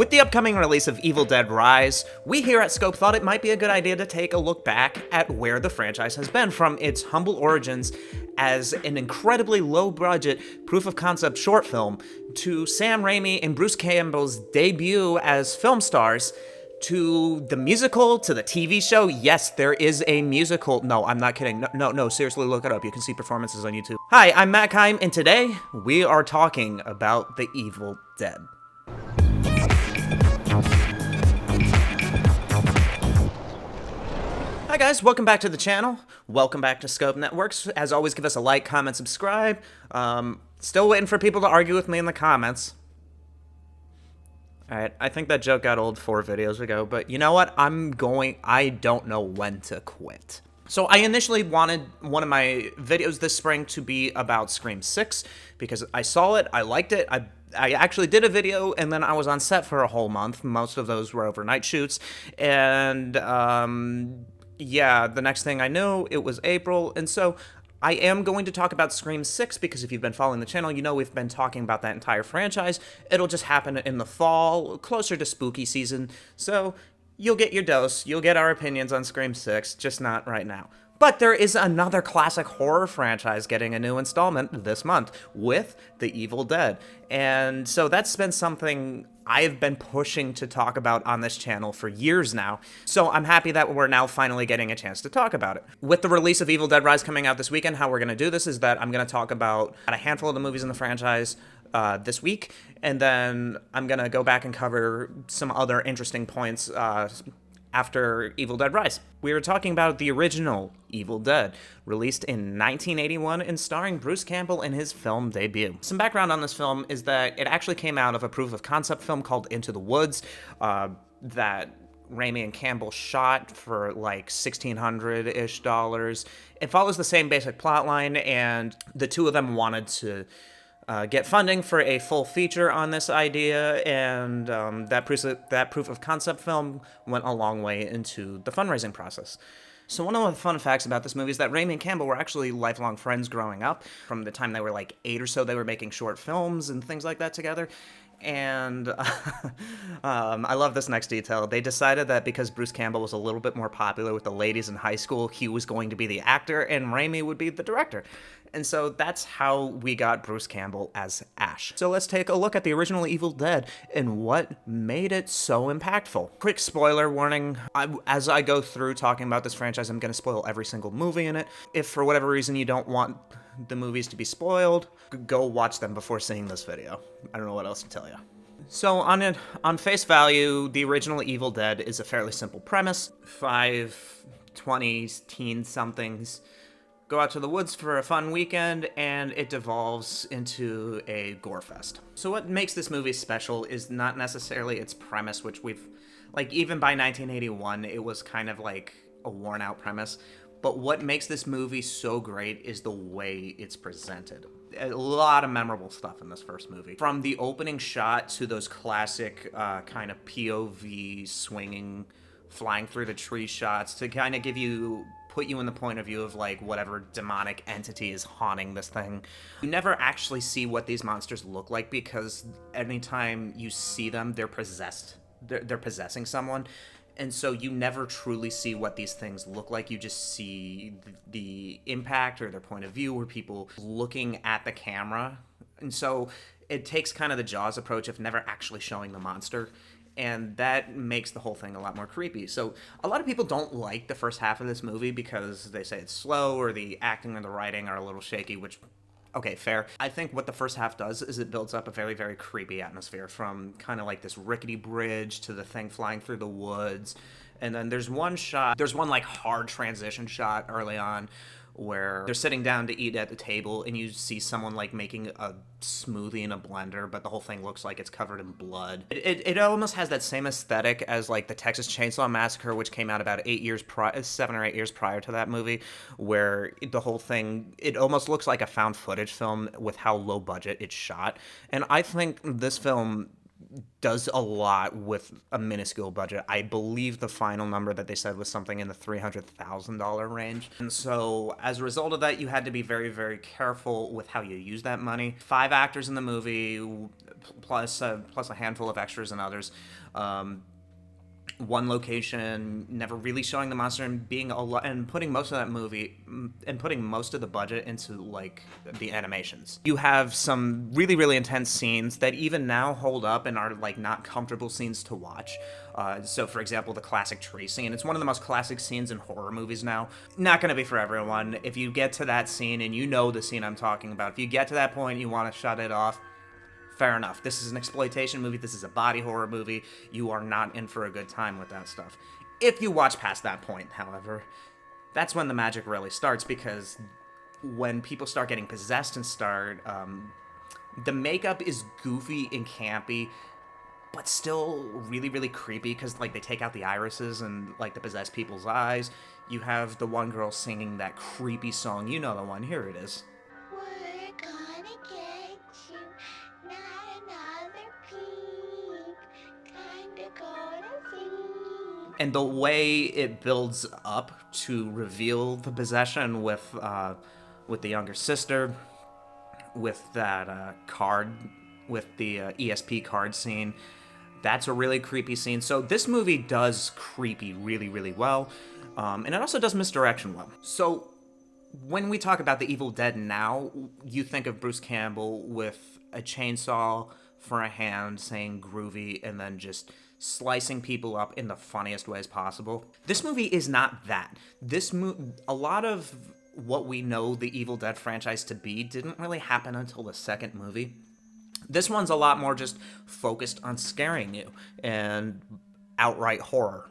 With the upcoming release of Evil Dead Rise, we here at Scope thought it might be a good idea to take a look back at where the franchise has been from its humble origins as an incredibly low-budget proof-of-concept short film to Sam Raimi and Bruce Campbell's debut as film stars, to the musical, to the TV show. Yes, there is a musical. No, I'm not kidding. No, seriously, look it up. You can see performances on YouTube. Hi, I'm Matt Keim, and today we are talking about The Evil Dead. Hi guys, welcome back to the channel. Welcome back to Scope Networks. As always, give us a like, comment, subscribe. Still waiting for people to argue with me in the comments. Alright, I think that joke got old 4 videos ago, but you know what? I don't know when to quit. So I initially wanted one of my videos this spring to be about Scream 6, because I saw it, I liked it, I actually did a video, and then I was on set for a whole month. Most of those were overnight shoots, and yeah, the next thing I knew, it was April, and so I am going to talk about Scream 6, because if you've been following the channel, you know we've been talking about that entire franchise. It'll just happen in the fall, closer to spooky season, so you'll get your dose, you'll get our opinions on Scream 6, just not right now. But there is another classic horror franchise getting a new installment this month with The Evil Dead. And so that's been something I've been pushing to talk about on this channel for years now. So I'm happy that we're now finally getting a chance to talk about it. With the release of Evil Dead Rise coming out this weekend, how we're going to do this is that I'm going to talk about a handful of the movies in the franchise this week, and then I'm going to go back and cover some other interesting points after Evil Dead Rise. We were talking about the original Evil Dead, released in 1981 and starring Bruce Campbell in his film debut. Some background on this film is that it actually came out of a proof-of-concept film called Into the Woods that Raimi and Campbell shot for like $1,600-ish. It follows the same basic plotline, and the two of them wanted to get funding for a full feature on this idea, and that proof of concept film went a long way into the fundraising process. So one of the fun facts about this movie is that Raimi and Campbell were actually lifelong friends growing up. From the time they were like 8 or so, they were making short films and things like that together. And I love this next detail. They decided that because Bruce Campbell was a little bit more popular with the ladies in high school, he was going to be the actor and Raimi would be the director. And so that's how we got Bruce Campbell as Ash. So let's take a look at the original Evil Dead and what made it so impactful. Quick spoiler warning, as I go through talking about this franchise, I'm going to spoil every single movie in it. If for whatever reason you don't want the movies to be spoiled, go watch them before seeing this video. I don't know what else to tell you. So on face value, the original Evil Dead is a fairly simple premise. 5 20s, teen-somethings go out to the woods for a fun weekend, and it devolves into a gore fest. So what makes this movie special is not necessarily its premise, which even by 1981, it was kind of like a worn-out premise. But what makes this movie so great is the way it's presented. A lot of memorable stuff in this first movie. From the opening shot to those classic kind of POV swinging, flying through the tree shots to kind of put you in the point of view of like whatever demonic entity is haunting this thing. You never actually see what these monsters look like, because anytime you see them, they're possessed. They're possessing someone. And so you never truly see what these things look like. You just see the impact or their point of view, or people looking at the camera. And so it takes kind of the Jaws approach of never actually showing the monster. And that makes the whole thing a lot more creepy. So a lot of people don't like the first half of this movie because they say it's slow, or the acting and the writing are a little shaky, which, okay, fair. I think what the first half does is it builds up a very, very creepy atmosphere, from kind of like this rickety bridge to the thing flying through the woods. And then there's one like hard transition shot early on where they're sitting down to eat at the table, and you see someone like making a smoothie in a blender, but the whole thing looks like it's covered in blood. It almost has that same aesthetic as like the Texas Chainsaw Massacre, which came out about 7 or 8 years prior to that movie, where the whole thing, it almost looks like a found footage film with how low budget it's shot. And I think this film does a lot with a minuscule budget. I believe the final number that they said was something in the $300,000 range. And so as a result of that, you had to be very, very careful with how you use that money. 5 actors in the movie, plus a handful of extras and others. One location, never really showing the monster, and being and putting most of that movie and putting most of the budget into like the animations. You have some really, really intense scenes that even now hold up and are like not comfortable scenes to watch. So for example, the classic tree scene, it's one of the most classic scenes in horror movies now. Not gonna be for everyone. If you get to that scene, and you know the scene I'm talking about, if you get to that point, you want to shut it off, fair enough. This is an exploitation movie. This is a body horror movie. You are not in for a good time with that stuff. If you watch past that point, however, that's when the magic really starts, because when people start getting possessed and the makeup is goofy and campy, but still really, really creepy, because like they take out the irises and like the possessed people's eyes. You have the one girl singing that creepy song. You know the one. Here it is. And the way it builds up to reveal the possession with the younger sister, with that card, with the ESP card scene, that's a really creepy scene. So this movie does creepy really, really well, and it also does misdirection well. So when we talk about the Evil Dead now, you think of Bruce Campbell with a chainsaw for a hand, saying groovy, and then just slicing people up in the funniest ways possible. This movie is not that. A lot of what we know the Evil Dead franchise to be didn't really happen until the second movie. This one's a lot more just focused on scaring you and outright horror.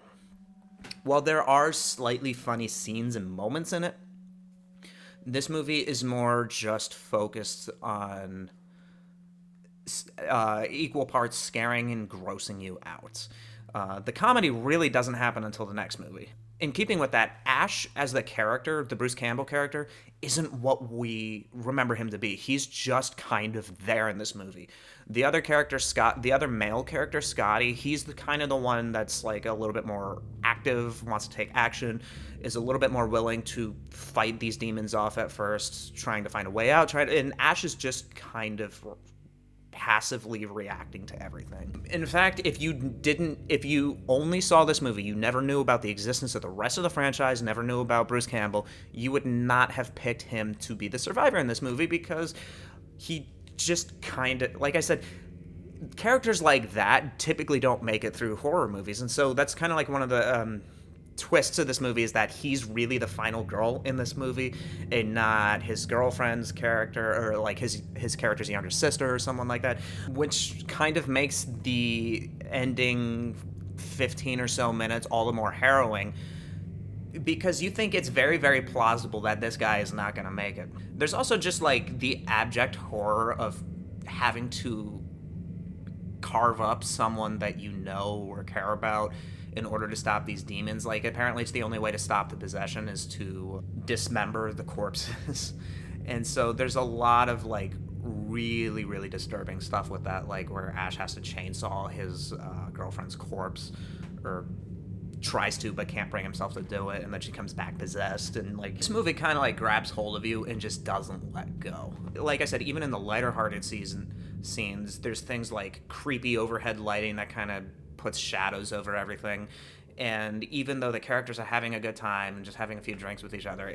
While there are slightly funny scenes and moments in it, this movie is more just focused on equal parts scaring and grossing you out. The comedy really doesn't happen until the next movie. In keeping with that, Ash as the character, the Bruce Campbell character, isn't what we remember him to be. He's just kind of there in this movie. The other character, the other male character, Scotty, he's the one that's like a little bit more active, wants to take action, is a little bit more willing to fight these demons off at first, trying to find a way out. And Ash is just kind of passively reacting to everything. In fact, if you only saw this movie, you never knew about the existence of the rest of the franchise, never knew about Bruce Campbell, you would not have picked him to be the survivor in this movie, because he just kind of, like I said, characters like that typically don't make it through horror movies. And so that's kind of like one of the twists of this movie, is that he's really the final girl in this movie, and not his girlfriend's character, or like his character's younger sister or someone like that, which kind of makes the ending 15 or so minutes all the more harrowing, because you think it's very, very plausible that this guy is not going to make it. There's also just like the abject horror of having to carve up someone that you know or care about in order to stop these demons. Like, apparently it's the only way to stop the possession is to dismember the corpses. And so there's a lot of like really, really disturbing stuff with that, like where Ash has to chainsaw his girlfriend's corpse, or tries to but can't bring himself to do it, and then she comes back possessed. And like, this movie kind of like grabs hold of you and just doesn't let go. Like I said, even in the lighter hearted scenes, there's things like creepy overhead lighting that kind of puts shadows over everything. And even though the characters are having a good time and just having a few drinks with each other,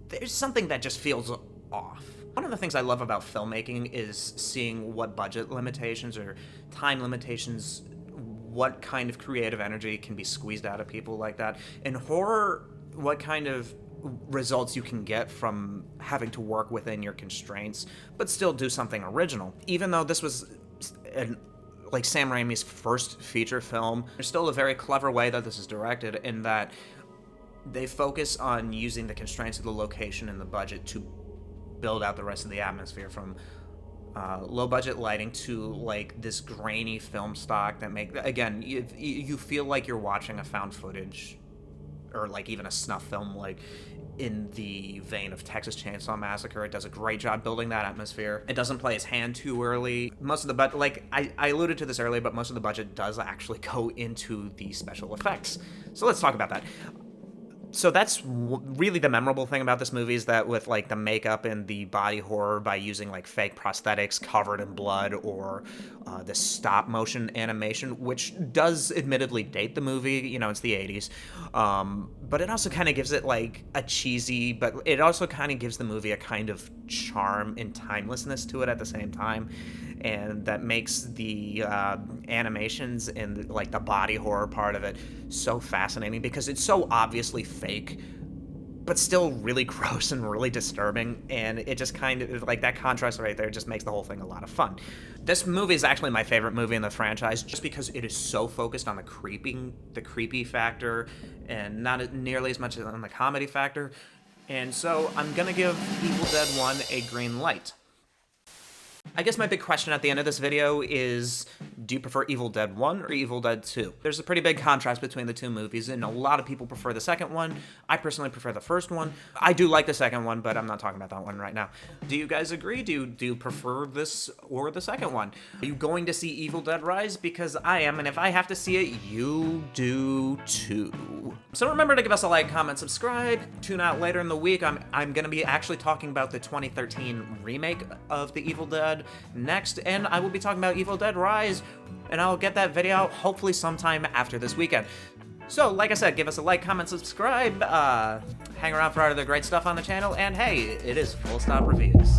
there's something that just feels off. One of the things I love about filmmaking is seeing what budget limitations or time limitations, what kind of creative energy can be squeezed out of people like that. In horror, what kind of results you can get from having to work within your constraints, but still do something original. Even though this was like Sam Raimi's first feature film, there's still a very clever way that this is directed, in that they focus on using the constraints of the location and the budget to build out the rest of the atmosphere, from low budget lighting to like this grainy film stock that you feel like you're watching a found footage or like even a snuff film like in the vein of Texas Chainsaw Massacre. It does a great job building that atmosphere. It doesn't play its hand too early. Most of the budget, like I alluded to this earlier, but most of the budget does actually go into the special effects. So let's talk about that. So that's really the memorable thing about this movie, is that with like the makeup and the body horror by using like fake prosthetics covered in blood, or the stop motion animation, which does admittedly date the movie, you know, it's the 80s, but it also kind of gives it like a cheesy, but it also kind of gives the movie a kind of charm and timelessness to it at the same time. And that makes the animations and like the body horror part of it so fascinating, because it's so obviously fake, but still really gross and really disturbing. And it just kind of, like, that contrast right there just makes the whole thing a lot of fun. This movie is actually my favorite movie in the franchise, just because it is so focused on the creepy factor, and not nearly as much on the comedy factor. And so I'm gonna give Evil Dead 1 a green light. I guess my big question at the end of this video is, do you prefer Evil Dead 1 or Evil Dead 2? There's a pretty big contrast between the two movies, and a lot of people prefer the second one. I personally prefer the first one. I do like the second one, but I'm not talking about that one right now. Do you guys agree? Do you prefer this or the second one? Are you going to see Evil Dead Rise? Because I am, and if I have to see it, you do too. So remember to give us a like, comment, subscribe. Tune out later in the week. I'm going to be actually talking about the 2013 remake of the Evil Dead next, and I will be talking about Evil Dead Rise, and I'll get that video out hopefully sometime after this weekend. So, like I said, give us a like, comment, subscribe, hang around for other great stuff on the channel, and hey, it is Full Stop Reviews.